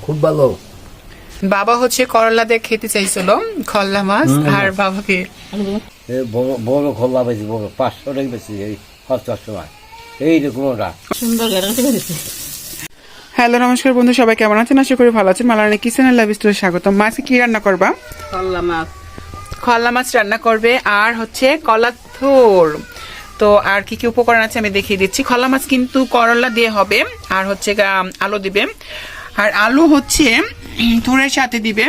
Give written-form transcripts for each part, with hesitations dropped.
খুব ভালো। বাবা হচ্ছে করলা দিয়ে খেতে চাইছিল খল্লা মাছ, আর বাবাকে বড় খোলা বেশি, বড় 500 টাকা বেশি এই হস্তার সময় এইরকম ওটা সুন্দর গ্যারান্টি দিচ্ছে। হ্যালো নমস্কার বন্ধু, সবাই কেমন আছেন? আশা করি ভালো আছেন। মালারানী কিচেনের লাইভ স্টোরে স্বাগতম। মাছে কি রান্না করবা? খল্লা মাছ। খল্লা মাছ রান্না করবে, আর হচ্ছে কলার থোর। তো আর কি কি উপকরণ আছে আমি দেখিয়ে দিচ্ছি। খল্লা মাছ কিন্তু করলা দিয়ে হবে, আর হচ্ছে আলু দিবে, আর আলু হচ্ছে থোরের সাথে দিবে।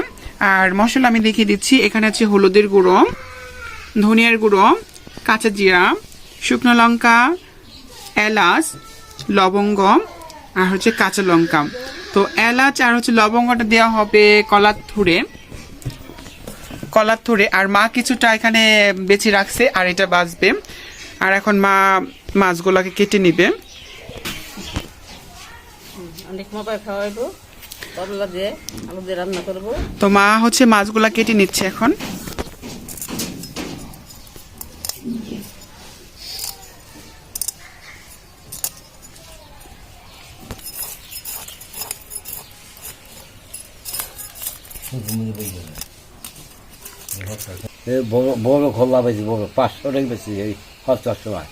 আর মশলা আমি দেখিয়ে দিচ্ছি। এখানে আছে হলুদের গুঁড়ো, ধনিয়ার গুঁড়ো, কাঁচা জিরা, শুকনো লঙ্কা, এলাচ, লবঙ্গ, আর হচ্ছে কাঁচা লঙ্কা। তো এলাচ আর হচ্ছে লবঙ্গটা দেওয়া হবে কলার থুরে। আর মা কিছুটা এখানে বেছে রাখছে, আর এটা বাজবে। আর এখন মা মাছগুলোকে কেটে নিবে। তো মা হচ্ছে মাছগুলা কেটে নিচ্ছে এখন। বড় খোলা বেশি, বড় 500 টাকা বেশি এই হস্তার সময়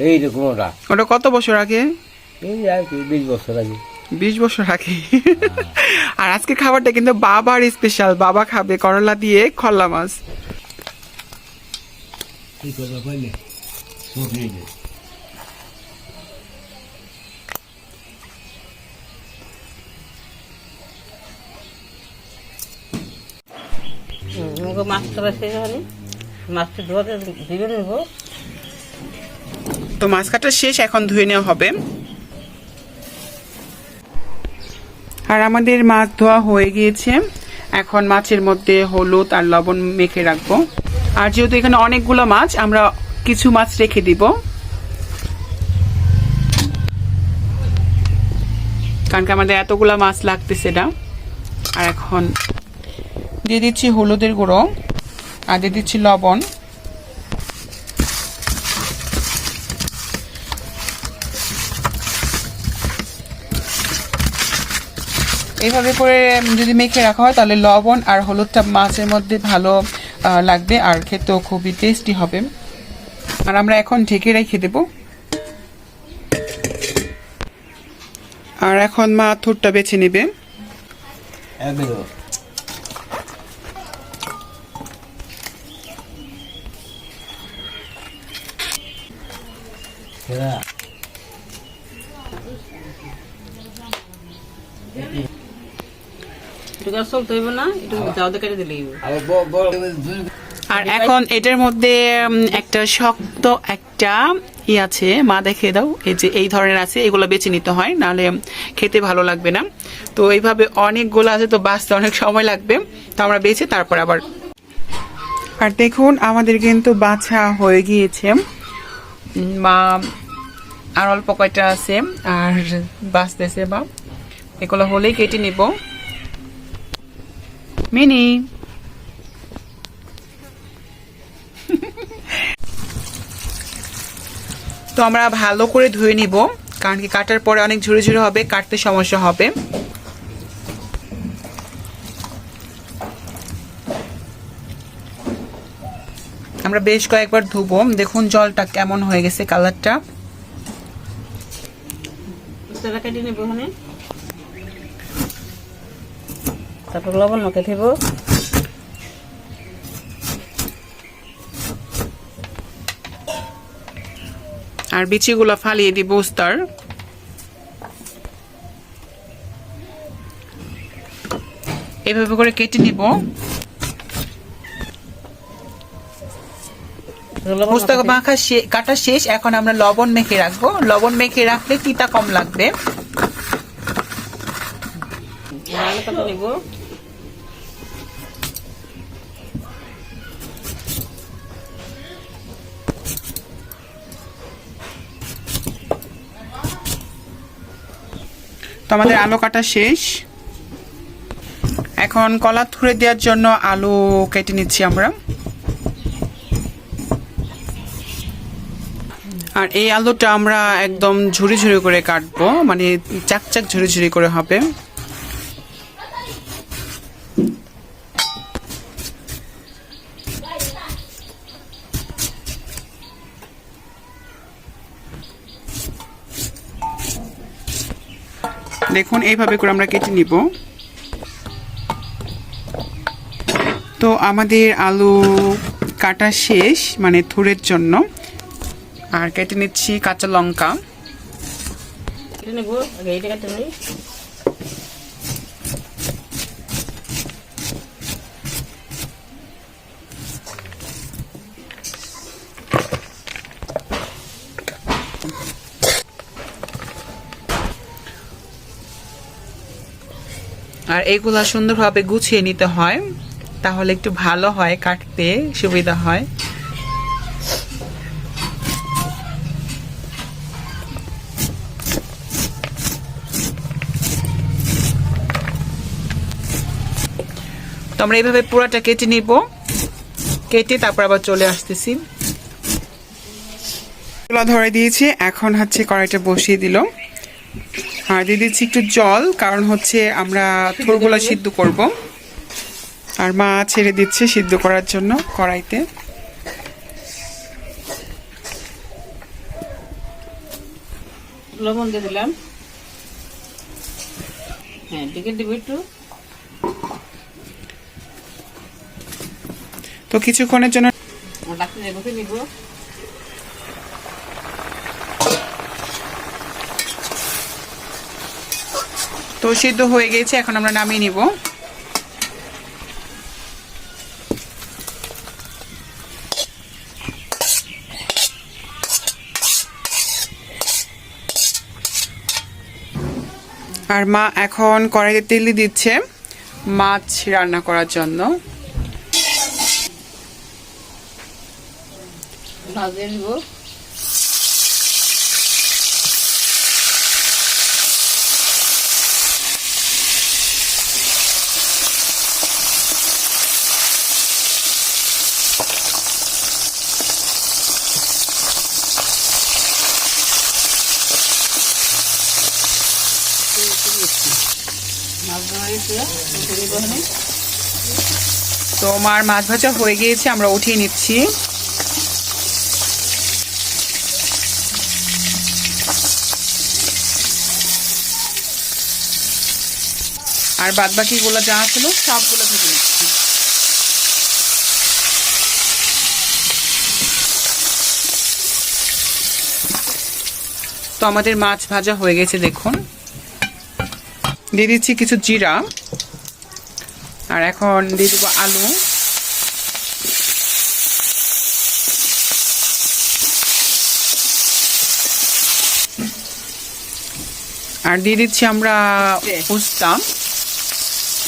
এইরকম ওটা। ওটা কত বছর আগে? এই আর কি 20 বছর আগে। 20 বছর আগে। আর আজকে খাবারটা কিন্তু বাবার স্পেশাল। বাবা খাবে করলা দিয়ে খল্লা মাছ। তো মাছ কাটা শেষ, এখন ধুয়ে নেওয়া হবে। আর আমাদের মাছ ধোয়া হয়ে গিয়েছে। এখন মাছের মধ্যে হলুদ আর লবণ মেখে রাখবো। আর যেহেতু এখানে অনেকগুলো মাছ, আমরা কিছু মাছ রেখে দিব, কারণ কি আমাদের এতগুলা মাছ লাগতেছে না। আর এখন দিয়ে দিচ্ছি হলুদের গুঁড়ো, আর দিয়ে দিচ্ছি লবণ। এইভাবে করে যদি মেখে রাখা হয় তাহলে লবণ আর হলুদটা মাছের মধ্যে ভালো লাগবে, আর খেতেও খুবই টেস্টি হবে। আর আমরা এখন ঢেকে রেখে দেব। আর এখন মা থুরটা বেছে নেবে। আর এখন এটার মধ্যে একটা শক্ত একটা আছে, মা দেখে দাও, এই যে এই ধরনের আছে, এগুলো বেছে নিতে হয়, নাহলে খেতে ভালো লাগবে না। তো এইভাবে অনেকগুলো আছে, তো বাঁচতে অনেক সময় লাগবে, তো আমরা বেছে তারপর আবার। আর দেখুন আমাদের কিন্তু বাছা হয়ে গিয়েছে। মা আর অল্প কয়টা আছে, আর বাঁচতেছে। বা এগুলো হলেই কেটে নিব। মিনি তো আমরা ভালো করে ধুয়ে নিব, কারণ কি কাটার পরে অনেক ঝুরে ঝুরে হবে, কাটতে সমস্যা হবে। আমরা বেশ কয়েকবার ধুবো। দেখুন জলটা কেমন হয়ে গেছে, কালারটা। তারপর লবণ মাখে দিব। আর বিচিগুলো ফালিয়ে দিব উস্তার। এভাবে করে কেটে নিব। উস্তা মাখা কাটা শেষ, এখন আমরা লবণ মেখে রাখবো। লবণ মেখে রাখলে তিতা কম লাগবে। তো আমাদের আলু কাটা শেষ। এখন কলা থুরে দেওয়ার জন্য আলু কেটে নিচ্ছি আমরা। আর এই আলুটা আমরা একদম ঝুরি ঝুরি করে কাটবো, মানে চাকচাক ঝুরি ঝুরি করে হবে। দেখুন এইভাবে করে আমরা কেটে নিব। তো আমাদের আলু কাটা শেষ, মানে থুরের জন্য। আর কেটে নিচ্ছি কাঁচা লঙ্কা। কেটে নেবো, আগে এইটা কেটে নিই। আর এগুলা সুন্দরভাবে গুছিয়ে নিতে হয়, তাহলে একটু ভালো হয়, কাটতে সুবিধা হয়। তো আমরা এইভাবে পুরাটা কেটে নিব, কেটে তারপর আবার চলে আসতেছি। চুলা ধরে দিয়েছি, এখন হচ্ছে কড়াইটা বসিয়ে দিল। আর দিয়ে দিচ্ছি একটু জল, কারণ হচ্ছে আমরা থোরগুলা সিদ্ধ করব। আর মা ছেড়ে দিচ্ছে সিদ্ধ করার জন্য কড়াইতে। লবণ দিয়ে দিলাম। হ্যাঁ, ঢেকে দিব একটু। তো কিছুক্ষণের জন্য ডাকতে বসে নিব। তো সিদ্ধ হয়ে গেছে, এখন আমরা নামিয়ে নিব। আর মা এখন কড়াইতে তেল দিচ্ছে মাছ রান্না করার জন্য। ভাজে নিব। তো মার মাছ ভাজা হয়ে গিয়েছে, আমরা উঠিয়ে নিচ্ছি। আর বাদ বাকিগুলো যা ছিল সবগুলো ভেজে নিচ্ছি। তো আমাদের মাছ ভাজা হয়ে গেছে, দেখুন। দিয়ে দিচ্ছি কিছু জিরা। আর এখন দিয়ে দেবো আলু। আর দিয়ে দিচ্ছি আমরা উস্তা,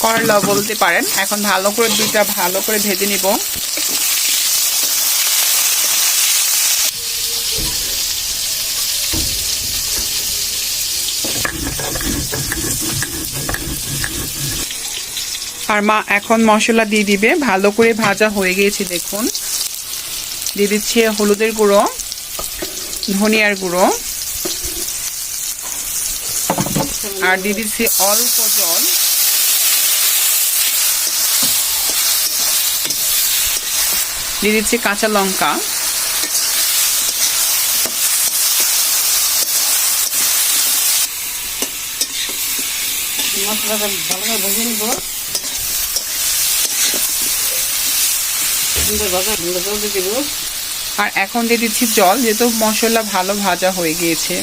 করলা বলতে পারেন। এখন ভালো করে দুইটা ভালো করে ভেজে নিব। আর মা এখন মশলা দিয়ে দিবে। ভালো করে ভাজা হয়ে গিয়েছে, দেখুন। দিয়ে দিচ্ছি হলুদের গুঁড়ো, ধনিয়ার গুঁড়ো, আর দিয়ে দিচ্ছি অল্প জল। দিয়ে দিচ্ছি কাঁচা লঙ্কা। মশলাটা ভালো করে ভেজে নিব। আর এখন দিয়ে দিচ্ছি জল, যেহেতু মশলা ভালো ভাজা হয়ে গিয়েছে।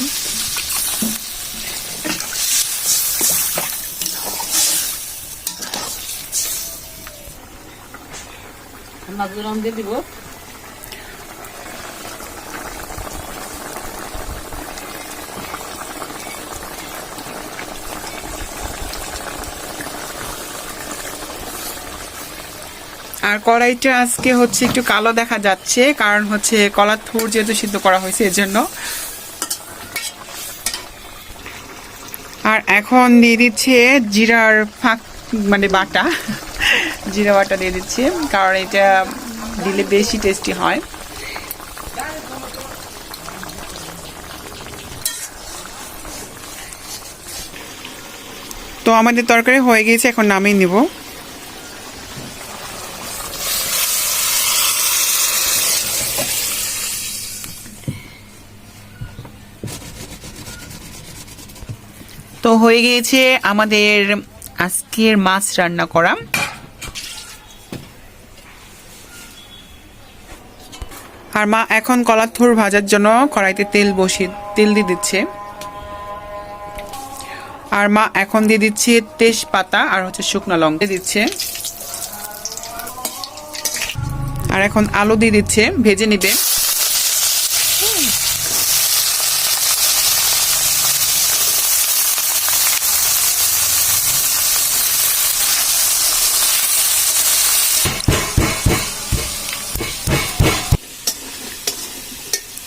দিয়ে দিব। আর কড়াইটা আজকে হচ্ছে একটু কালো দেখা যাচ্ছে, কারণ হচ্ছে কলার থুর যেহেতু সিদ্ধ করা হয়েছে এর জন্য। আর এখন দিয়ে দিচ্ছে জিরার ফাঁক, মানে বাটা, জিরা বাটা দিয়ে দিচ্ছি, কারণ এটা দিলে বেশি টেস্টি হয়। আমাদের তরকারি হয়ে গিয়েছে, এখন নামিয়ে নিব। তো হয়ে গিয়েছে আমাদের আজকের মাছ রান্না করা। আর মা এখন কলার থুর ভাজার জন্য কড়াইতে তেল দিয়ে দিচ্ছে। আর মা এখন দিয়ে দিচ্ছে তেজপাতা আর হচ্ছে শুকনো লঙ্কা দিচ্ছে। আর এখন আলু দিয়ে দিচ্ছে, ভেজে নিবে।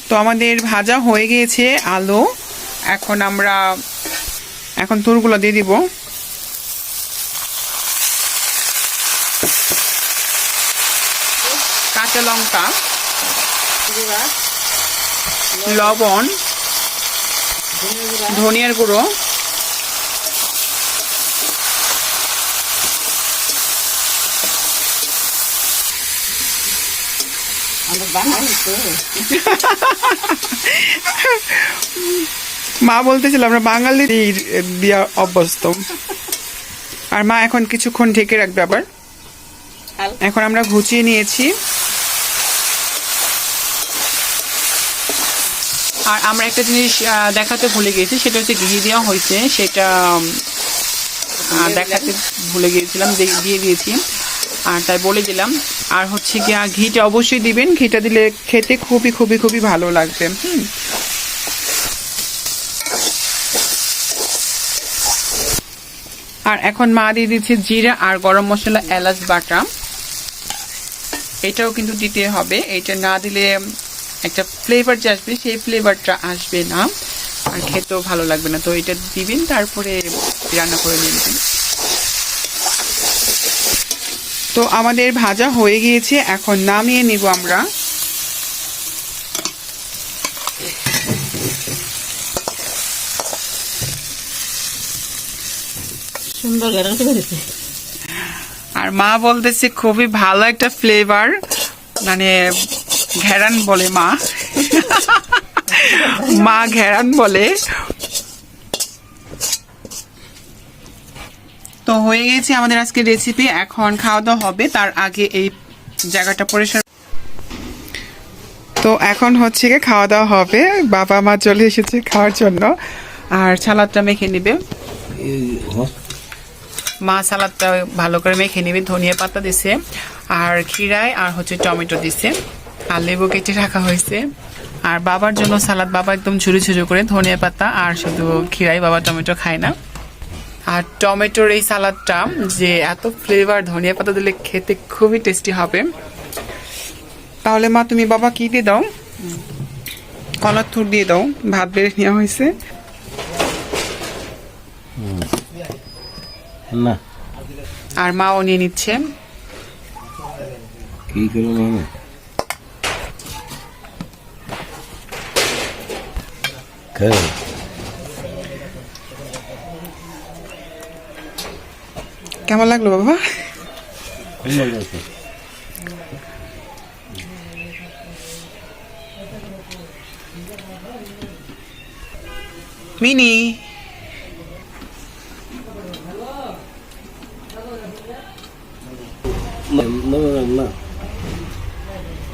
তো আমাদের ভাজা হয়ে গিয়েছে আলু। এখন থুরগুলো দিয়ে দিব। কাঁচা লঙ্কা, লবণ, ধনিয়ার গুঁড়ো, মা বলতেছিল আমরা বাঙালি দিয়া অভ্যস্ত। আর মা এখন কিছুক্ষণ ঢেকে রাখবে আবার। এখন আমরা ঘুচিয়ে নিয়েছি। আর আমরা একটা জিনিস দেখাতে ভুলে গেছি, সেটা হচ্ছে ঘি দেওয়া হয়েছে, সেটা দেখাতে ভুলে গিয়েছিলাম, দিয়ে দিয়েছি। আর তাই বলে দিলাম। আর হচ্ছে কি, ঘিটা অবশ্যই দিবেন, ঘিটা দিলে খেতে খুবই খুবই খুবই ভালো লাগবে। আর এখন মা দিয়ে দিচ্ছে জিরা আর গরম মশলা, এলাচ বাটা। এটাও কিন্তু দিতে হবে, এটা না দিলে একটা ফ্লেভার যে আসবে সেই ফ্লেভারটা আসবে না, আর খেতেও ভালো লাগবে না। তো এটা দিবেন, তারপরে রান্না করে নেবেন। তো আমাদের ভাজা হয়ে গিয়েছে, এখন নামিয়ে নিব আমরা। সুন্দর ঘ্রাণ বেরোচ্ছে। আর মা বলতেছে খুবই ভালো একটা ফ্লেভার, মানে ঘেরান বলে মা। মা ঘেরান বলে। তো হয়ে গেছে আমাদের আজকে রেসিপি, এখন খাওয়া দাওয়া হবে। তার আগে এই জায়গাটা পরিষ্কার। তো এখন হচ্ছে গিয়ে খাওয়া দাওয়া হবে, বাবা মা চলে এসেছে খাওয়ার জন্য। আর সালাদটা মেখে নিবে মা, সালাদটা ভালো করে মেখে নিবে। ধনিয়া পাতা দিছে, আর খিরায়, আর হচ্ছে টমেটো দিছে, আর লেবু কেটে রাখা হয়েছে। আর বাবার জন্য সালাদ, বাবা একদম ঝুড়ি ঝুড়ি করে ধনিয়া পাতা আর শুধু খিরাই, বাবা টমেটো খায় না। আর টমেটোর এই সালাদটা যে এত ফ্লেভার, ধনিয়া পাতা দিলে খেতে খুবই টেস্টি হবে। তাহলে মা তুমি বাবা কি দিয়ে দাও? কলার থুর দিয়ে দাও, ভাত বেড়ে নেওয়া হয়েছে। আর মাও নিয়ে নিচ্ছে। কেমন লাগলো বাবা? মিনি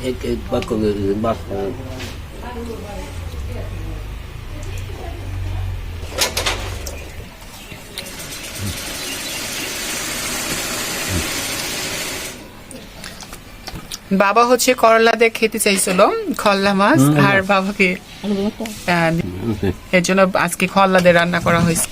एक बाको बस বাবা হচ্ছে করলা দিয়ে খেতে চাইছিল খল্লা মাছ, আর বাবাকে এর জন্য আজকে খল্লা দিয়ে রান্না করা হয়েছে।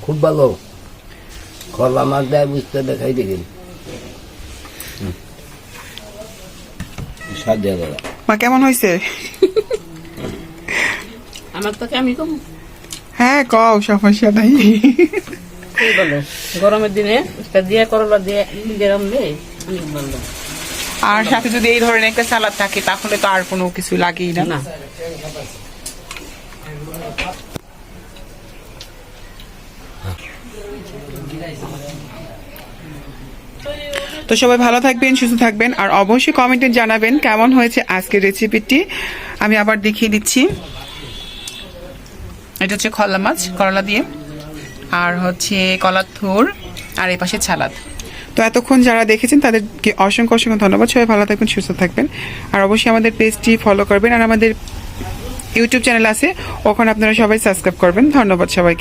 খুব ভালো খল্লা মাছ দেয়, বুঝতে দেখাই দেখেন স্বাদ দেওয়া দাদা। মা কেমন হয়েছে? আমার তো আমি কম। হ্যাঁ কও, সমস্যা নাই। গরমের দিনে মাছটা দিয়ে করলা দিয়ে গরম নেই অনেক ভালো। আর সাথে যদি এই ধরনের একটা সালাদ থাকে তাহলে তো আর কোনো কিছু লাগেই না। না তো সবাই ভালো থাকবেন, সুস্থ থাকবেন, আর অবশ্যই কমেন্টে জানাবেন কেমন হয়েছে আজকের রেসিপিটি। আমি আবার দেখিয়ে দিচ্ছি, এটা হচ্ছে খলা মাছ করলা দিয়ে, আর হচ্ছে কলার থুর, আর এই পাশে সালাদ। তো এতক্ষণ যারা দেখেছেন তাদেরকে অসংখ্য অসংখ্য ধন্যবাদ। সবাই ভালো থাকবেন, সুস্থ থাকবেন, আর অবশ্যই আমাদের পেজটি ফলো করবেন, আর আমাদের ইউটিউব চ্যানেল আছে ওখানে আপনারা সবাই সাবস্ক্রাইব করবেন। ধন্যবাদ সবাইকে।